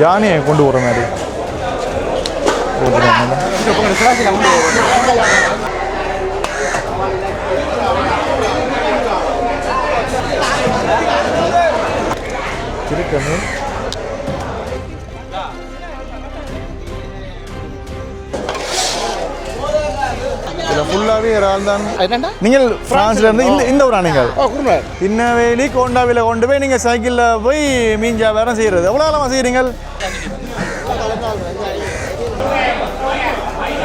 ஜானியை கொண்டு வர மாதிரி திருக்கமே ஃபுல்லாகவே இறால் தான். நீங்கள் பிரான்ஸ்ல இருந்து இந்த ஊரா நீங்கள் பின்னவேலி கோண்டாவில கொண்டு போய் நீங்கள் சைக்கிளில் போய் மீன் வியாபாரம் செய்கிறது எவ்வளோ காலமாக செய்கிறீங்க?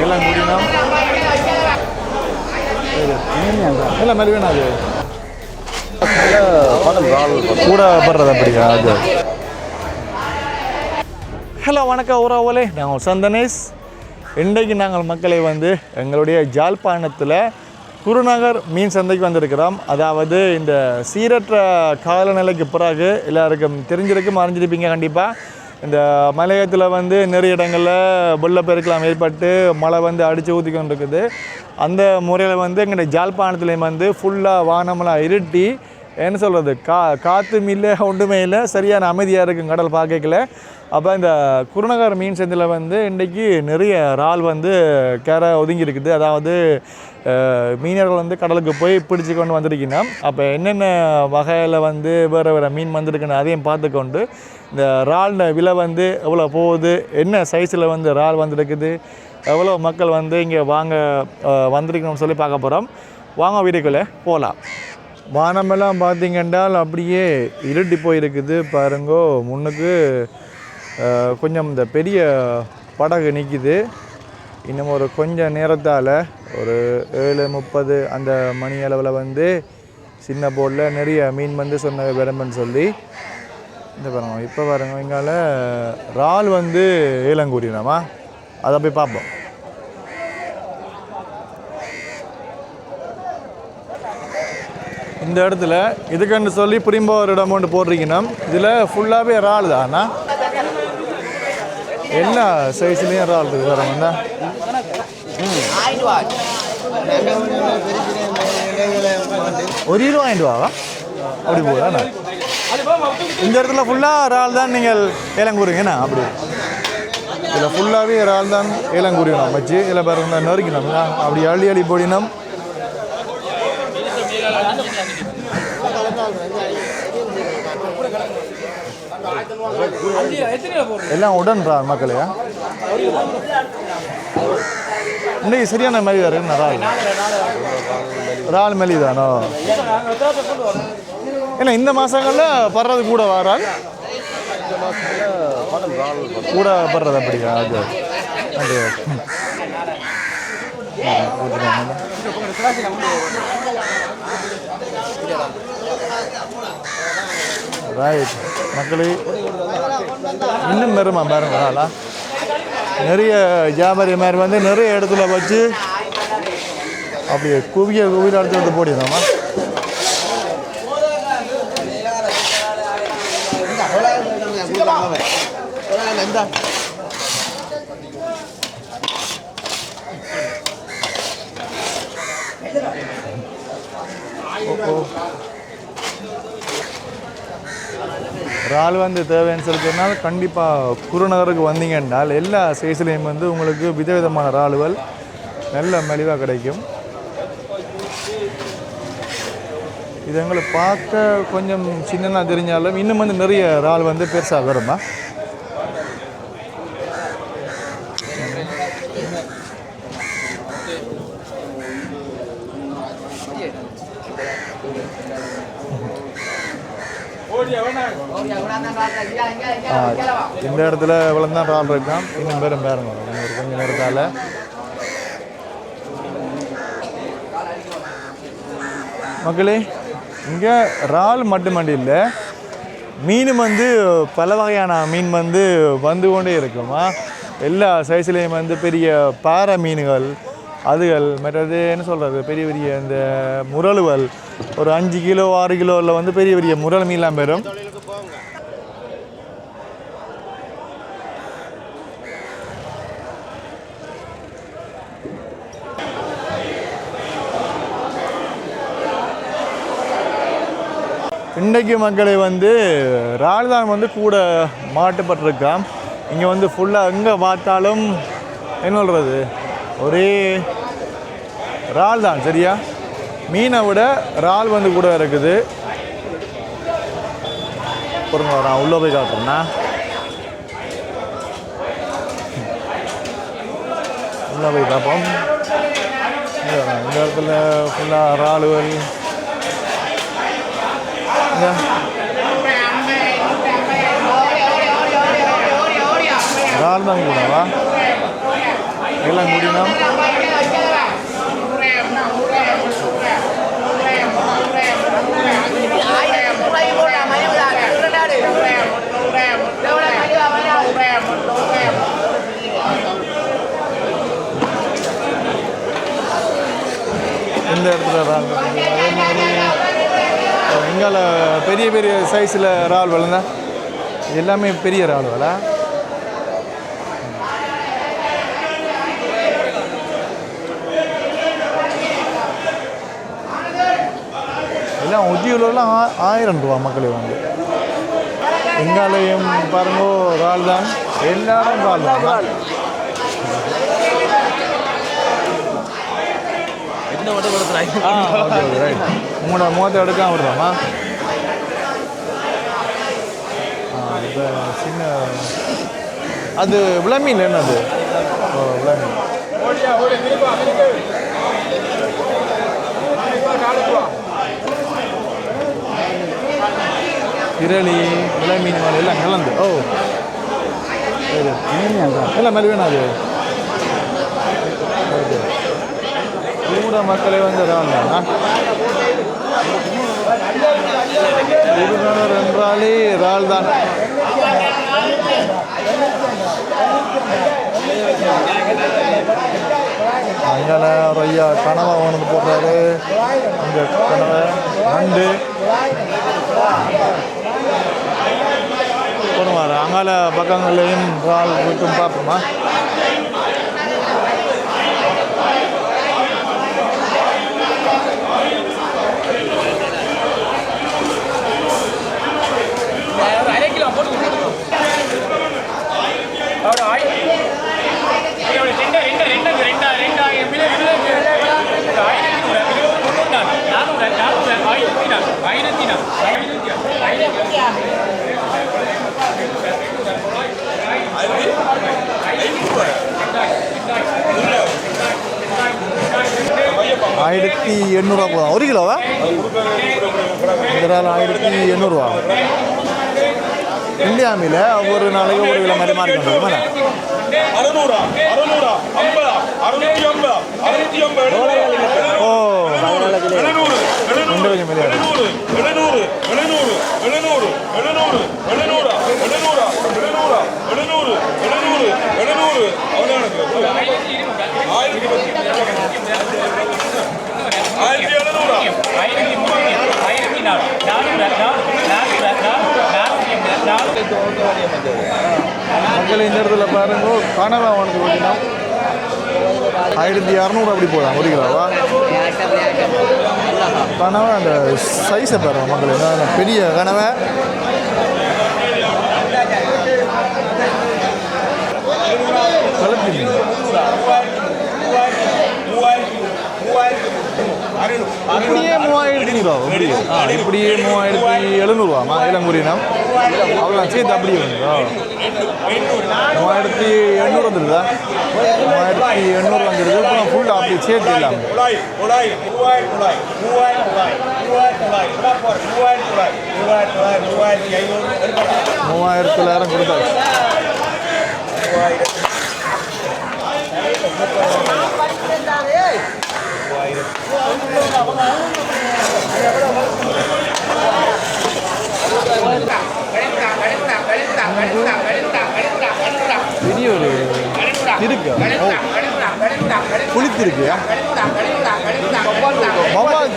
எல்லாம் முடியும் எல்லாம் மாதிரி வேணாது கூட படுறது அப்படியா? அது ஹலோ வணக்கம் உறவுகளே, நாங்கள் சந்தனேஷ். இன்றைக்கு நாங்கள் மக்களை எங்களுடைய ஜாழ்ப்பாணத்தில் குருநகர் மீன் சந்தைக்கு வந்திருக்கிறோம். அதாவது இந்த சீரற்ற காலநிலைக்கு பிறகு எல்லாருக்கும் தெரிஞ்சிருக்கும், அறிஞ்சிருப்பீங்க கண்டிப்பாக. இந்த மலையத்தில் நிறைய இடங்களில் வெள்ளப்பெருக்கலாம் ஏற்பட்டு மழை அடித்து ஊற்றி கொண்டு இருக்குது. அந்த முறையில் எங்களுடைய ஜாழ்ப்பாணத்துலேயும் ஃபுல்லாக வானமெல்லாம் இருட்டி என்ன சொல்கிறது, காற்றும் இல்லை, ஒன்றுமே இல்லை, சரியான அமைதியாக இருக்கும் கடல் பார்க்கல. அப்போ இந்த குருநகர் மீன் சந்தையில் இன்றைக்கி நிறைய இறால் கரை ஒதுங்கி இருக்குது. அதாவது மீனவர்கள் கடலுக்கு போய் பிடிச்சி கொண்டு வந்திருக்கீங்கன்னா அப்போ என்னென்ன வகையில் வேறு வேறு மீன் வந்திருக்குன்னு அதையும் பார்த்துக்கொண்டு இந்த இறால் விலை எவ்வளோ போகுது, என்ன சைஸில் இறால் வந்திருக்குது, எவ்வளோ மக்கள் இங்கே வாங்க வந்திருக்கணும்னு சொல்லி பார்க்க போகிறோம். வாங்க வீடியோக்குள்ளே போகலாம். வானமெல்லாம் பார்த்திங்கன்றால் அப்படியே இருட்டி போயிருக்குது பாருங்கோ. முன்னுக்கு கொஞ்சம் இந்த பெரிய படகு நிற்கிது. இன்னும் ஒரு கொஞ்சம் நேரத்தால் ஒரு 7:30 அந்த மணி அளவில் சின்ன போர்டில் நிறைய மீன் சொன்ன விரும்புன்னு சொல்லி இந்த பாருங்க. இப்போ பாருங்க இங்கால இறால் ஏலங்கூறினோமா, அதை போய் பார்ப்போம். இந்த இடத்துல இதுக்குன்னு சொல்லி புரியும்போ ஒரு இடம் ஒன்று போடுறீங்கன்னா இதில் ஃபுல்லாகவே இறால் தானா, எல்லா சைஸ்லேயும் இறால் இருக்குது. வரவங்க ஒரு ரூபா வாங்கிடுவாவா அப்படி போகுதா? இந்த இடத்துல ஃபுல்லாக இறால் தான் நீங்கள் ஏலங்கூறுங்கண்ணா. அப்படி இதில் ஃபுல்லாகவே இறால் தான் ஏலங்கூறினோம் வச்சு இதில் பாருங்க நறுக்கினோம்னா அப்படி அள்ளி போடினோம். எல்லாம் உடன்றா மக்களையா இன்னைக்கு சரியான மாதிரி இருக்கு. இறால் மெலி தானோ? ஏன்னா இந்த மாதங்களில் படுறது கூட வரால் கூட படுறது அப்படியா? அது ரைட் மக்களே, இன்னும் பெருமா பாருங்களா, நிறைய வியாபாரி மாதிரி நிறைய இடத்துல வச்சு அப்படியே குவியில் எடுத்து போடிடுறோமா. இறால் தேவைன்னு சொல்லிக்கிறதுனால கண்டிப்பாக குருநகருக்கு வந்தீங்கன்னால் எல்லா சைஸ்லேயும் உங்களுக்கு விதவிதமான இறால்கள் நல்ல மலிவாக கிடைக்கும். இது எங்களுக்கு பார்க்க கொஞ்சம் சின்னதாக தெரிஞ்சாலும் இன்னும் நிறைய இறால் பெருசாக வருமா. இந்த இடத்துல இவ்வளோ தான் இறால் இருக்கான். இன்னும் பேரும் பாருங்க ஒரு கொஞ்சம் நேரத்தால் மக்களே. இங்கே இறால் மட்டுமண்டி இல்லை, மீன் பல வகையான மீன் வந்து கொண்டே இருக்குமா. எல்லா சைஸ்லேயும் பெரிய பாறை மீன்கள், அதுகள் மற்றது என்ன சொல்கிறது, பெரிய பெரிய இந்த முரலுகள் ஒரு 5 கிலோ 6 கிலோவில் பெரிய பெரிய முரல் மீன்லாம் பெறும். இன்றைக்கு மக்களை வந்து இறால் தான் வந்து கூட மாட்டுப்பட்டிருக்கான். இங்கே வந்து ஃபுல்லாக எங்கே பார்த்தாலும் என்ன சொல்கிறது ஒரே இறால் தான். சரியா, மீனை விட இறால் வந்து கூட இருக்குது. பொருங்க நான் உள்ளே போய் காட்டுறேன்னா உள்ளே போய் பார்ப்போம். இந்த இடத்துல ஃபுல்லாக இறாலுகள் இறால் தான் கூடவா எல்லாம் முடியுமா? இந்த இடத்துல இறால் அதே மாதிரி எங்கால பெரிய பெரிய சைஸில் இறால் விளைந்தா எல்லாமே பெரிய இறால் விலை. எல்லாம் உத்தியூர்லாம் 1000 ரூபா மக்களே வந்து. எங்காலையும் பாருங்க இறால் தான், எல்லாரும் இறால் தான். உங்களோட முகத்தை எடுக்காம வருதாம்மா? இப்போ சின்ன அது விளமீன் என்னது? ஓ விளமீன். இரளி விளமீன் மாதிரி எல்லாம் கலந்து. ஓ சரி எல்லாம் மாதிரி வேணும். அது கூட மக்களை வந்து இறால் குருநகர் என்றாலே இறால் தான். அங்கே ஒரு ஐயா கனவா ஒன்று போடுறாரு. இந்த கனவை நண்டு போடுவார். அங்கால பக்கங்களையும் இறால் விட்டும் பார்ப்போமா? ஆயிரத்தி 800 போதும் ஒரு கிலோவா? இதனால் 1800 இந்தியா மீல ஒவ்வொரு நாளைக்கு ஒரு கிலோ மாதிரி மார்க் பண்ணுறது. ஓ கொஞ்சம் மில்லியா மக்கள் இந்த இடத்துல பாருங்க கனவா உனக்கு பார்த்தீங்கன்னா 1600 அப்படி போகலாம் ஒரு கிலோவா? கனவா அந்த சைஸை பாருங்க மக்கள், என்ன பெரிய கனவை. கலப்பி இப்படியே 3000 ரூபா இப்படியே 3700 இளங்குறினா அவ்வளோ சேர்த்து அப்படியே வந்துதா? 3800 வந்துருதா? 3800 வந்துருது. இப்போ ஃபுல்லாக அப்படி சேர்த்து இல்லாமல் 3000 கொடுத்தாச்சு. பெரிய ஒரு இருக்கு புளித்திருக்கு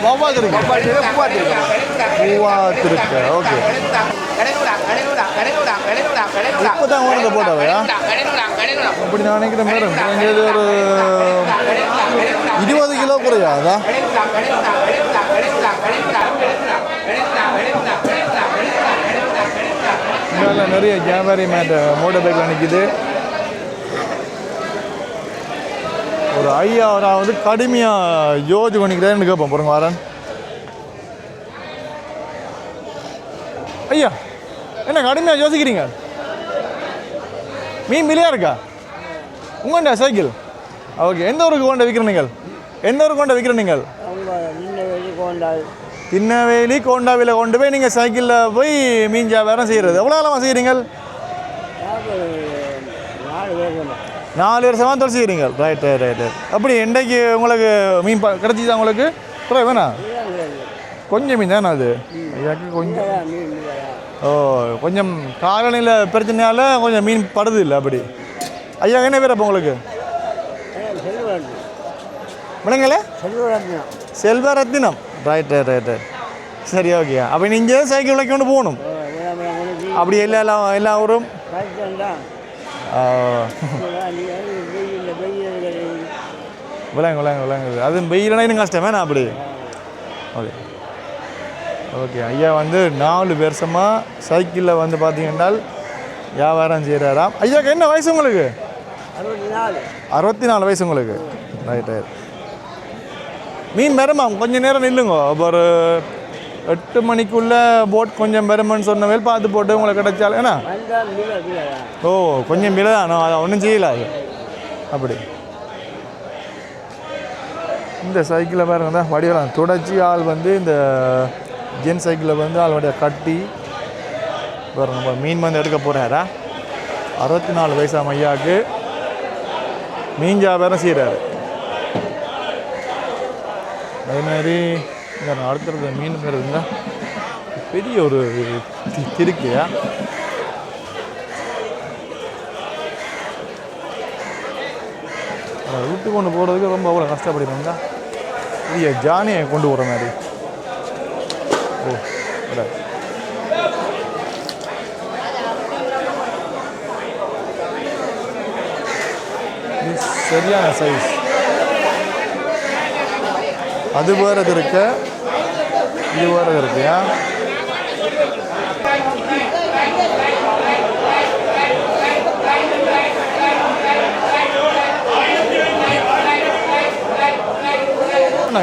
வவ்வாது இருக்கு. ஓகே இப்போதான் ஓனத்தை போட்டாவையா? அப்படி நான் நினைக்கிறேன் மேடம் குறைஞ்சது ஒரு 20 கிலோ குறையா? அதான் இங்கே நிறைய வியாபாரி மோட்டர் பைக்கில் நிற்கிது. ஒரு ஐயா வந்து கடுமையாக யோசி பண்ணிக்கிறேன்னு கேட்போம் பாருங்க வரேன். ஐயா என்ன கடுமையாக யோசிக்கிறீங்க? மீன் விலையாக இருக்கா உங்கள்டா சைக்கிள்? ஓகே, எந்த ஊருக்கு கொண்டு விற்கிற நீங்கள்? எந்த ஊருக்கு கொண்டு விற்கிற நீங்கள்? திண்ணவேலி கோண்டாவில் கொண்டு போய் நீங்கள் சைக்கிளில் போய் மீன் வியாபாரம் செய்கிறது. எவ்வளோ காலமாக செய்கிறீங்க? 4 வருஷமாக தொழில் செய்கிறீங்க. Right right right right. அப்படி இன்றைக்கு உங்களுக்கு மீன் கிடச்சிச்சா உங்களுக்கு? குறை வேணாம், கொஞ்சம் மீன் தானே அது ஐயாக்கு கொஞ்சம். ஓ, கொஞ்சம் காலநிலை பிரச்சனையால் கொஞ்சம் மீன் படுது இல்லை அப்படி. ஐயா என்ன பேர் அப்போ உங்களுக்கு? விளங்கல? Selvarathinam. Right right right right. சரி, ஓகே. அப்போ நீங்கள் சைக்கிள் விலைக்கு கொண்டு போகணும் அப்படி எல்லா ஊரும். விளங்குது. அது வெயிலனா இன்னும் கஷ்டமே நான் அப்படி. Okay okay. ஐயா வந்து 4 வருஷமாக சைக்கிளில் வந்து பார்த்தீங்கன்னா வியாபாரம் செய்கிறாராம். ஐயாக்கு என்ன வயசு உங்களுக்கு? 64 வயசு உங்களுக்கு. Right right. மீன் பெருமாம் கொஞ்சம் நேரம் நில்லுங்க. ஒரு 8 மணிக்குள்ளே போட் கொஞ்சம் பெருமன்னு சொன்ன பார்த்து போட்டு உங்களை கிடைச்சாலும் ஏன்னா. ஓ, கொஞ்சம் விலை தானோ, அதை ஒன்றும் செய்யல அது அப்படி. இந்த சைக்கிளை பாருங்க தான் வடிவலாம் தொடச்சி ஆள் வந்து இந்த ஜென் சைக்கிளை வந்து ஆள் வடியாக கட்டி பாருங்க. மீன் வந்து எடுக்க போகிறாரா? 64 வயசாம் ஐயாவுக்கு மீன் வியாபாரம் செய்கிறாரு. அதே மாதிரி இந்த அடுத்தது மீனுங்கிறதுங்க பெரிய ஒரு திருக்கையா. வீட்டுக்கு கொண்டு போகிறதுக்கு ரொம்ப அவ்வளோ கஷ்டப்படுறாங்க. பெரிய ஜானியை கொண்டு போகிற மாதிரி. ஓ, இது சரியான சைஸ். அது வேறு இருக்கு, இது வேறு இருக்குயா.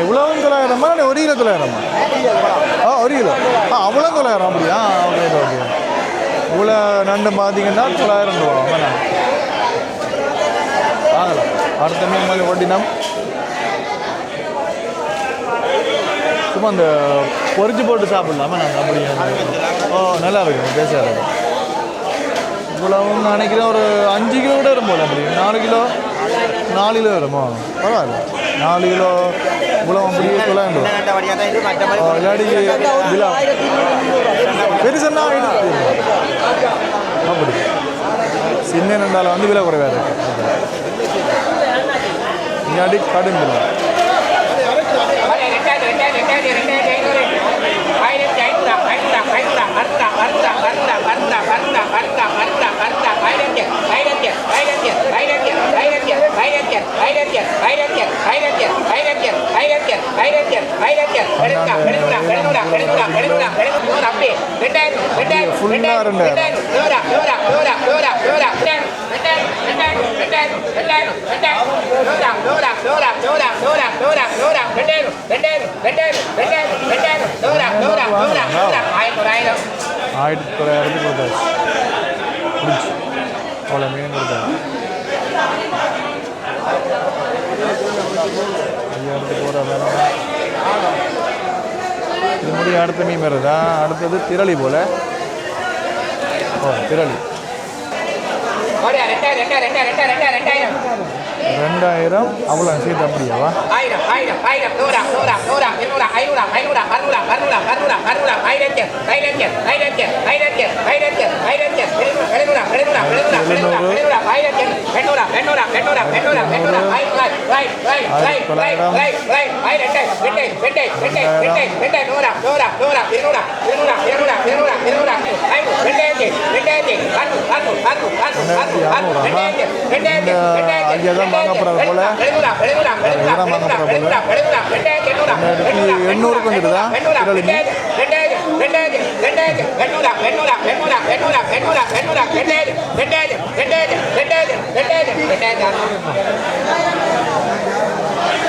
இவ்வளவும் 900மா? 1 கிலோ 900மா? 1 கிலோ. அவ்வளோ 900 அப்படியா? Okay okay. இவ்வளோ நண்டு பார்த்தீங்கன்னா 900 ரூபா வேணாம். ஆகலாம். அடுத்த மீன் மாதிரி ஓட்டினோம். சும்மா அந்த பொரிச்சு போட்டு சாப்பிடலாமா நாங்கள் அப்படி? ஓ, நல்லா இருக்கும், டேஸ்டாக இருக்கும். இவ்வளவும் நினைக்கிறேன் ஒரு 5 கிலோ கூட வரும் போல. அப்படி 4 கிலோ வருமோ? பரவாயில்ல. 4 கிலோ இவ்வளோ அப்படி 900 இல்லாடி விழா பெருசுன்னா அப்படி. சின்ன நண்டால் வந்து விலை குறைவாக இருக்கு. இல்லாடி கடும் விலை. ஆயிரத்தி 900 கொடுத்தாச்சு. அவ்வளோ மீன் கொடுத்தாங்க. 5000 போகிற வேணும். இது முடிய அடுத்த மீன் வேறு தான். அடுத்தது திரளி போல். ஓ, திரளி 2000. அவ்வளோ சீட்டு அப்படியாவா? ஐயாதான் வாங்கப்படுறது போல. 800 வந்துடுதா?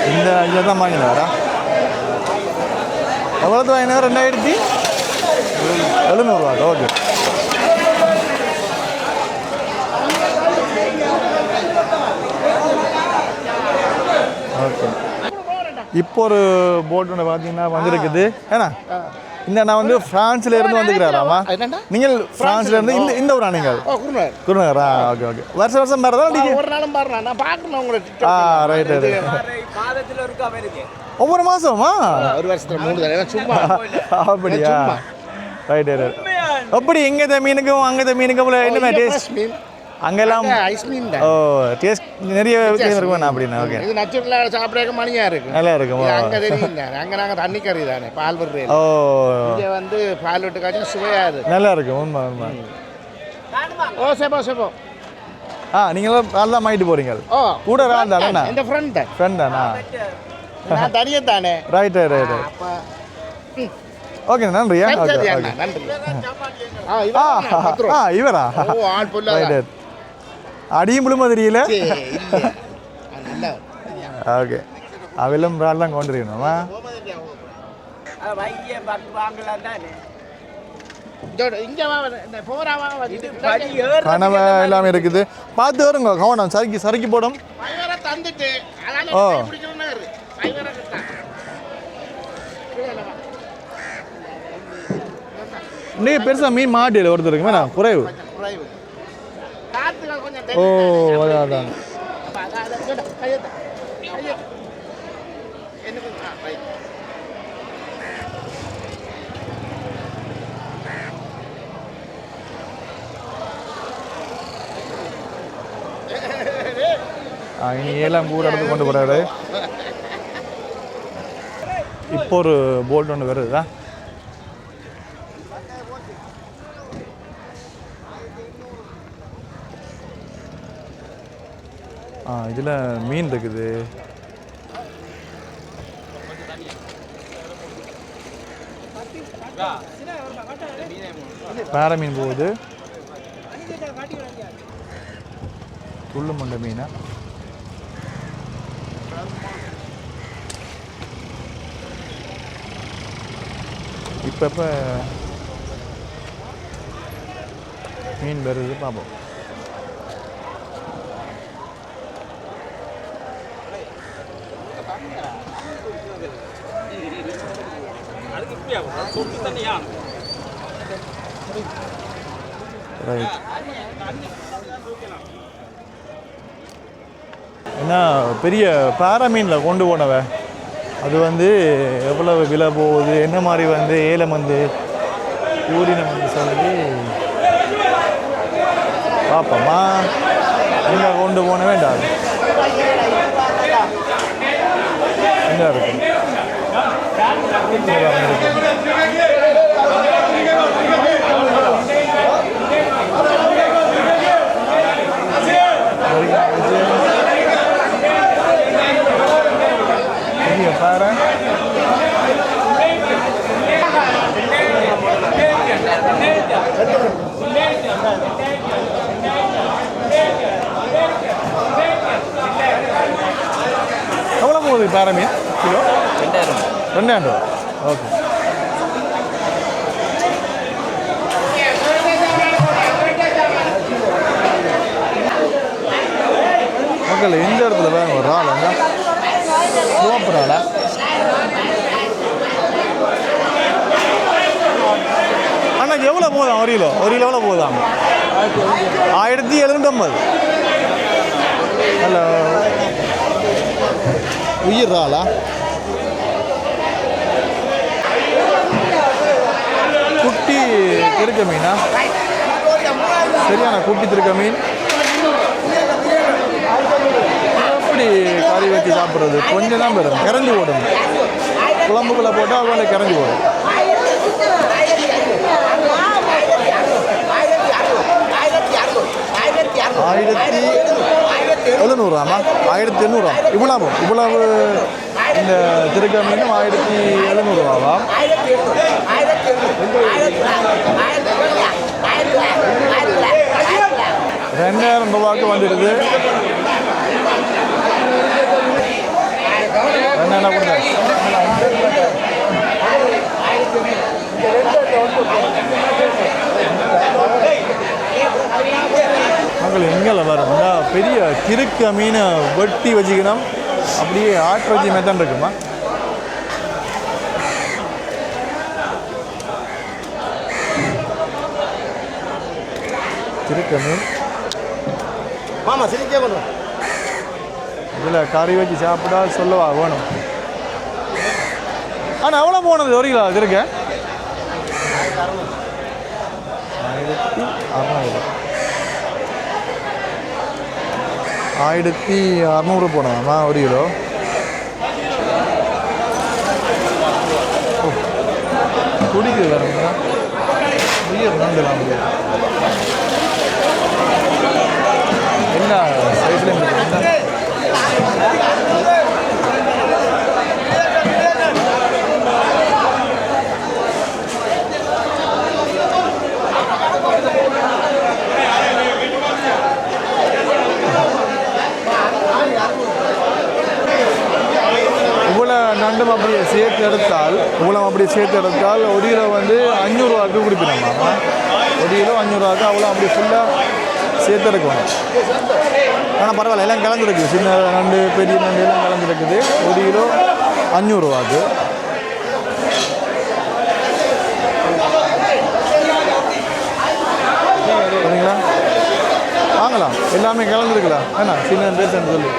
இந்த இதை தான் வாங்கினாரா? எவ்வளோது வாங்கினார்? 2700 ஓகே. ஓகே, இப்போ ஒரு போட் ஒன்று பார்த்தீங்கன்னா வந்துருக்குது. ஏன்னா இந்த நான் வந்து ஃப்ரான்ஸ்ல இருந்து வந்துக்கிறாராமா? நீங்கள் ஃப்ரான்ஸ்ல இருந்து இந்த ஊரா? நீங்கள் குருநகரா? Okay okay. வருஷம் பாருதா நீங்கள்? ஒரு நாளும் பாருங்க, நான் பார்க்கணும் உங்களுக்கு. Right right. ஒவ்வொரு மாதமா? ஒரு வருஷத்துல 3 தடவை சும்மா. அப்படியா? Right right. எப்படி எங்கே மீனுக்கும் அங்கே மீனுக்கும் என்ன டேஸ்ட்? அங்கெல்லாம் ஐஸ் மீன். ஓ, டேஸ்ட் நிறைய வித்தியாசம் இருக்கும் அப்படின்னா. ஓகே, இது நச்சுரலாக சாப்பிட்றதுக்கு மணியா இருக்கு, நல்லா இருக்கும். அங்கே தெரியும் தானே, அங்கே நாங்கள் தண்ணி கறி தானே பால் விடுறேன். ஓ, இங்கே வந்து பால் விட்டு காய்ச்சி சுவையாக இருக்கு, நல்லா இருக்கும். உண்மை உண்மை. ஓ சேப்போ சேப்போ. நீங்களும் நல்லா மாயிட்டு போறீங்க. ஓ, கூட வேன் தானே? இந்த ஃப்ரெண்ட் தான். ஃப்ரெண்ட் தானா? நான் தனியாக தானே. Right right right. ஓகே, நன்றியா? ஓகே ஓகே, நன்றி. இவரா? ஓ, ஆள் பொல்லா. ரைட். அடியும் முழுமை தெரியல. ஓகே, அவெல்லாம் பிராட்லாம் கொண்டுருக்கணுமா? கனவை எல்லாமே இருக்குது. பார்த்து வருங்க, கவனம். சறுக்கி சறுக்கி போடும். ஓ, நீ பெருசாக மீன் மாட்டியில் ஒருத்தருக்கு வேணா குறைவு. ஓ, அதான். இனி ஏலம் கூட எடுத்து கொண்டு போகிறாரு. இப்போ ஒரு போட் ஒன்று வருதுதா? இதில் மீன் இருக்குது. பாறை மீன் போகுது. துள்ளு மண்டை மீனா? இப்போ மீன் வருது, பார்ப்போம். ரைட். ஏன்னா பெரிய பாறை மீனில் கொண்டு போனவ அது வந்து எவ்வளவு விலை போகுது, என்ன மாதிரி வந்து ஏலம் வந்து ஊரினம் வந்து சொல்லி பார்ப்போமா. எங்கே கொண்டு போன வேண்டாம், எங்கே இருக்கு? பாரு, எவ்வளோ போகுது பாறை மீன் கிலோ? 2000 ரூபா. ஓகே. மக்கள் இந்த இடத்துல வேணும் ஒரு ஆள் என்ன சூப்பராடா. அண்ணா எவ்வளோ போதாம்? ஒரு கிலோ எவ்வளோ போதாம்? 1750. ஹலோ, உயிர் ராளா? குட்டி திருக்க மீனா? சரியான குட்டி திருக்க மீன். எப்படி கறி வச்சு சாப்பிட்றது? கொஞ்சம் தான் பெறும், கரைஞ்சி போடும். குழம்புக்குள்ளே போட்டால் அவங்களே கரைஞ்சி போடும். 1700 1800. இவ்வளவு இந்த திருக்க மீனும் 1700 ரூபாவா? ₹2000 வந்துடுது. என்ன கொடுங்க மக்கள் எங்கே வரும் பெரிய கிறுக்க மீனை வெட்டி வச்சுக்கணும். அப்படியே ஆட்டு வச்சு மெத்தன் இருக்குமா? கிறுக்க மீன் ஆமாம் சிரிக்கே பண்ணுவோம். இதில் கறி வச்சு சாப்பிட்டா சொல்லவா வேணும். ஆனால் எவ்வளோ போனது 1 கிலோ அது இருக்க? 1600 போனோம்மா 1 கிலோ. குடிக்குது வேறுங்க உயிர் நண்டுலாம் என்ன சைஸ்லேயும் நண்டும் அப்படியே சேர்த்து எடுத்தால் ₹1 கிலோ வந்து 500 குடிப்பிடலாமா? 1 கிலோ 500 அவ்வளோ அப்படி ஃபுல்லாக சேர்த்து எடுக்கணும். ஆனால் பரவாயில்ல எல்லாம் கலந்துருக்கு. சின்ன நண்டு பெரிய நண்டு எல்லாம் கலந்துருக்குது. 1 கிலோ 500 சரிங்களா? வாங்கலாம், எல்லாமே கலந்துருக்கலாம். ஏன்னா சின்ன பேசுன்னு சொல்லி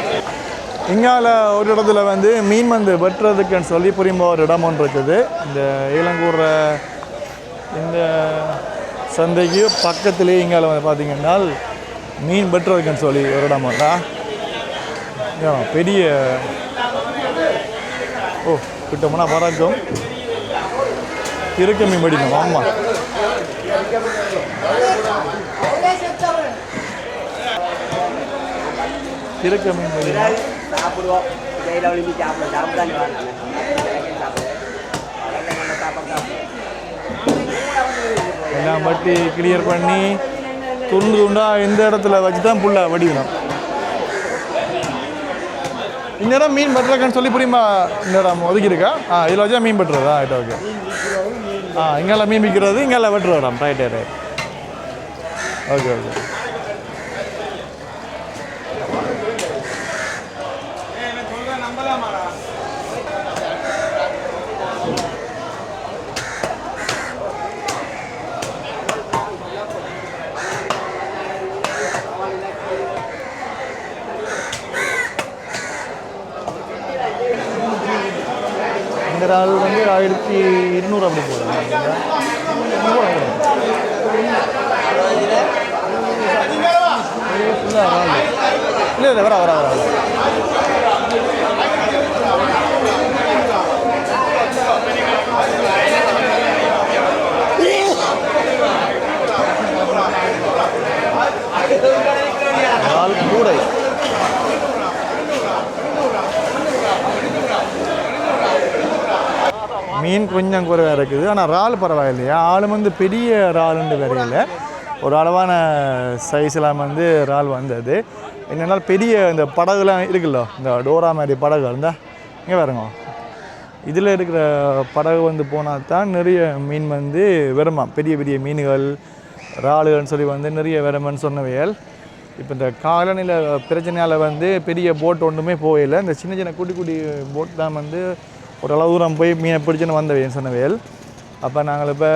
இங்கால ஒரு இடத்துல வந்து மீன் வந்து வெட்டுறதுக்குன்னு சொல்லி புரியும்போ ஒரு இடம் ஒன்று இருக்குது. இந்த இளங்கூர் இந்த சந்தைக்கு பக்கத்துலேயே இங்கால வந்து பார்த்திங்கன்னா மீன் வெட்டுறதுக்குன்னு சொல்லி ஒரு இடம் ஒன்றா பெரிய கிட்டோம்னா பறக்கும் இருக்க மீன் படிக்கணும். ஆமாம் இருக்க மீன் படிக்கணும். எல்லாம் பட்டி கிளியர் பண்ணி துண்டு துண்டாக இந்த இடத்துல வச்சு தான் புல்லாக வடிக்கணும். இந்த இடம் மீன் பட்டுறதுன்னு சொல்லி புரியுமா? இந்த இடம் ஒதுக்கியிருக்கா? இதில் வச்சா மீன் பட்டுறதா? Right, okay. இங்கெல்லாம் மீன் விற்கிறது, இங்கெல்லாம் வெட்டுற இடம். Right right, okay okay. இந்த இறால் வந்து 1200 அப்படி போடுறாங்க. இல்லை இல்லை, வர இறால் கூடை. மீன் கொஞ்சம் குறைவாக இருக்குது. ஆனால் இறால் பரவாயில்லையா? ஆளும் வந்து பெரிய இறாலுண்டு வரையில் ஒரு அளவான சைஸ்லாம் வந்து இறால் வந்தது. என்னென்னா பெரிய இந்த படகுலாம் இருக்குல்ல, இந்த டோரா மாதிரி படகு இருந்தால் இங்கே வருங்க. இதில் இருக்கிற படகு வந்து போனால் தான் நிறைய மீன் வந்து வருமா. பெரிய பெரிய மீன்கள் இறாலுகள்னு சொல்லி வந்து நிறைய வருமானு சொன்னவையால் இப்போ இந்த காலநிலை பிரச்சனையால் வந்து பெரிய போட் ஒன்றுமே போகலை. இந்த சின்ன சின்ன குட்டி குட்டி போட் தான் வந்து ஓரளவு தூரம் போய் மீனை பிடிச்சுன்னு வந்தவைன்னு சொன்னவையல். அப்போ நாங்கள் இப்போ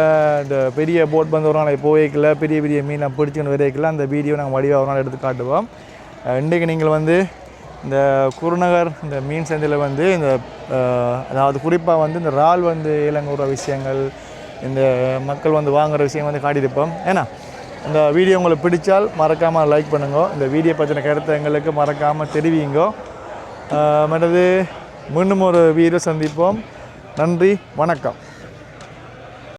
இந்த பெரிய போட் வந்து ஒரு நாளைக்கு போய்க்கல, பெரிய பெரிய மீனை பிடிச்சின்னு வரைக்கல. அந்த வீடியோ நாங்கள் வடிவாக ஒரு நாள் எடுத்து காட்டுவோம். இன்றைக்கு நீங்கள் வந்து இந்த குருநகர் இந்த மீன் சந்தையில் வந்து இந்த அதாவது குறிப்பாக வந்து இந்த இறால் வந்து இளங்கூற விஷயங்கள், இந்த மக்கள் வந்து வாங்குகிற விஷயம் வந்து காட்டியிருப்போம். ஏன்னா இந்த வீடியோ உங்களுக்கு பிடிச்சால் மறக்காமல் லைக் பண்ணுங்க. இந்த வீடியோ பற்றின கருத்தை எங்களுக்கு மறக்காமல் தெரிவிங்க. மற்றது மீண்டும் ஒரு வீடியோ சந்திப்போம். நன்றி, வணக்கம்.